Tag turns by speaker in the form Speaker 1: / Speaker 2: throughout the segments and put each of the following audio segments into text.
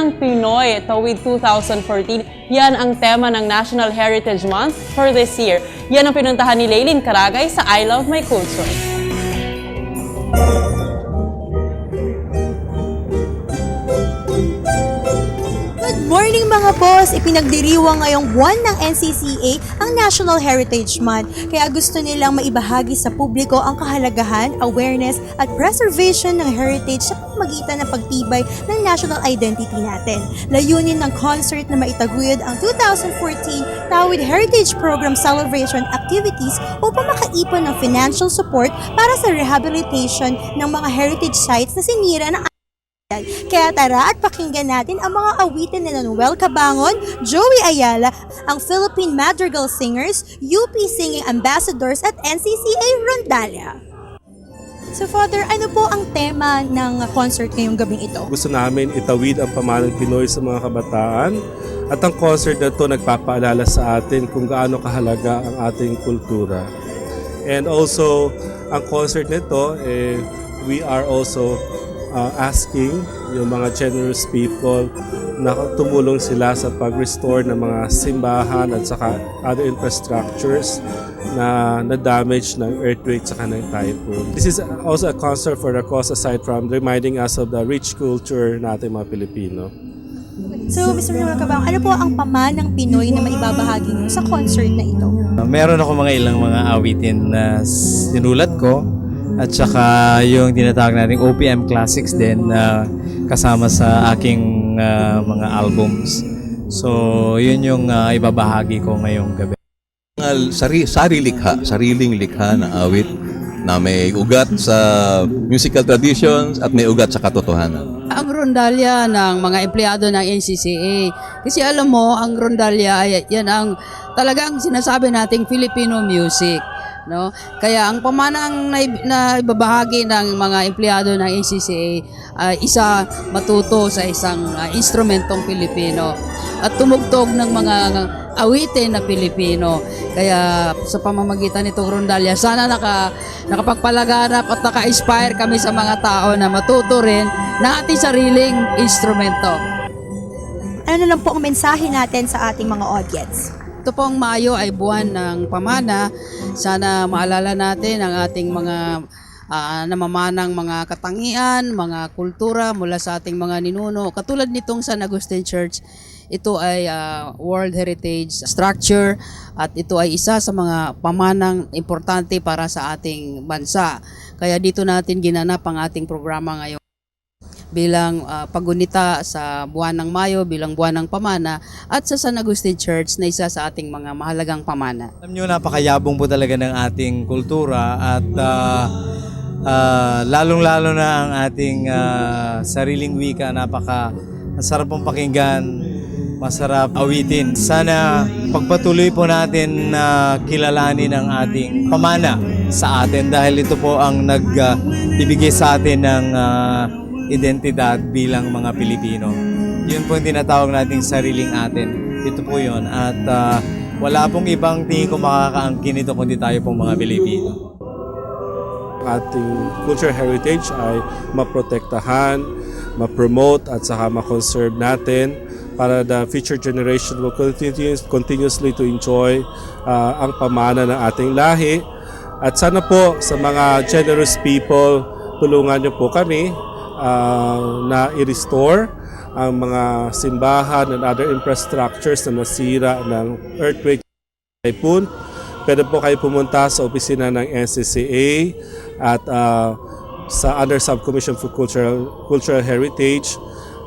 Speaker 1: Pamanang Pinoy Tawid 2014. Yan ang tema ng National Heritage Month for this year. Yan ang pinuntahan ni Leylin Caragay sa I Love My Culture.
Speaker 2: Good morning mga boss! Ipinagdiriwang ngayong buwan ng NCCA ang National Heritage Month. Kaya gusto nilang maibahagi sa publiko ang kahalagahan, awareness at preservation ng heritage sa pamamagitan ng pagtibay ng national identity natin. Layunin ng concert na maitaguyod ang 2014 Tawid Heritage Program Celebration Activities upang makaipon ng financial support para sa rehabilitation ng mga heritage sites na sinira ng kaya tara at pakinggan natin ang mga awitin ni Noel Cabangon, Joey Ayala, ang Philippine Madrigal Singers, UP Singing Ambassadors at NCCA Rondalia. So Father, ano po ang tema ng concert ngayong gabing ito?
Speaker 3: Gusto namin itawid ang pamanang Pinoy sa mga kabataan at ang concert na ito nagpapaalala sa atin kung gaano kahalaga ang ating kultura. And also, ang concert nito, we are also asking yung mga generous people na tumulong sila sa pag-restore ng mga simbahan at saka other infrastructures na na-damage ng earthquake at ng typhoon. This is also a concert for the cause aside from reminding us of the rich culture natin mga Pilipino.
Speaker 2: So Mr. Noel Cabangon, ano po ang pamanang Pinoy na maibabahagi niyo sa concert na ito?
Speaker 4: Meron ako ilang mga awitin na sinulat ko. At saka yung tinatawag nating OPM Classics din na kasama sa aking mga albums. So yun yung ibabahagi ko ngayong gabi.
Speaker 5: Sariling likha na awit na may ugat sa musical traditions at may ugat sa katotohanan.
Speaker 6: Ang rondalya ng mga empleyado ng NCCA. Kasi alam mo, ang rondalya ay yan ang talagang sinasabi nating Filipino music. No? Kaya ang pamanang na ibabahagi ng mga empleyado ng NCCA ay isa matuto sa isang instrumentong Pilipino at tumugtog ng mga awitin na Pilipino. Kaya sa pamamagitan nitong rondalya, sana nakapagpalaganap at naka-inspire kami sa mga tao na matuto rin ng ating sariling instrumento.
Speaker 2: Ano lang po ang mensahe natin sa ating mga audience?
Speaker 6: Ito pong Mayo ay buwan ng pamana. Sana maalala natin ang ating mga namamanang mga katangian, mga kultura mula sa ating mga ninuno. Katulad nitong San Agustin Church, ito ay World Heritage Structure at ito ay isa sa mga pamanang importante para sa ating bansa. Kaya dito natin ginanap ang ating programa ngayon bilang pagunita sa buwan ng Mayo, bilang buwan ng pamana at sa San Agustin Church na isa sa ating mga mahalagang pamana.
Speaker 4: Alam nyo, napakayabong po talaga ng ating kultura at lalong-lalo na ang ating sariling wika, masarap pong pakinggan, masarap awitin. Sana pagpatuloy po natin na kilalanin ang ating pamana sa atin dahil ito po ang nagbibigay sa atin ng identidad bilang mga Pilipino. Yun po yung tinatawag nating sariling atin. Ito po yun. At wala pong ibang tingin ko makakaangkin ito kundi tayo pong mga Pilipino.
Speaker 3: Ating cultural heritage ay maprotektahan, ma-promote at saka ma-conserve natin para the future generation will continuously to enjoy ang pamana ng ating lahi. At sana po sa mga generous people, tulungan niyo po kami na i-restore ang mga simbahan and other infrastructures na nasira ng earthquake typhoon. Pwede po kayo pumunta sa opisina ng NCCA at sa Under Subcommission for Cultural Heritage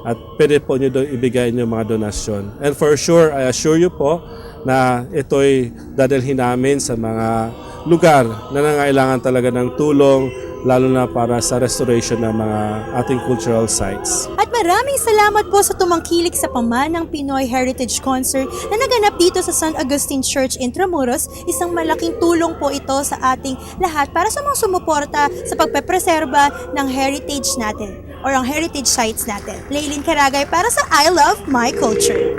Speaker 3: at pwede po nyo doon ibigay nyo mga donasyon. And for sure, I assure you po na ito'y dadalhin namin sa mga lugar na nangailangan talaga ng tulong, lalo na para sa restoration ng mga ating cultural sites.
Speaker 2: At maraming salamat po sa tumangkilik sa Pamanang Pinoy Heritage Concert na naganap dito sa San Agustin Church Intramuros. Isang malaking tulong po ito sa ating lahat para sa mga sumuporta sa pagpepreserba ng heritage natin or ang heritage sites natin. Leylin Caragay para sa I Love My Culture.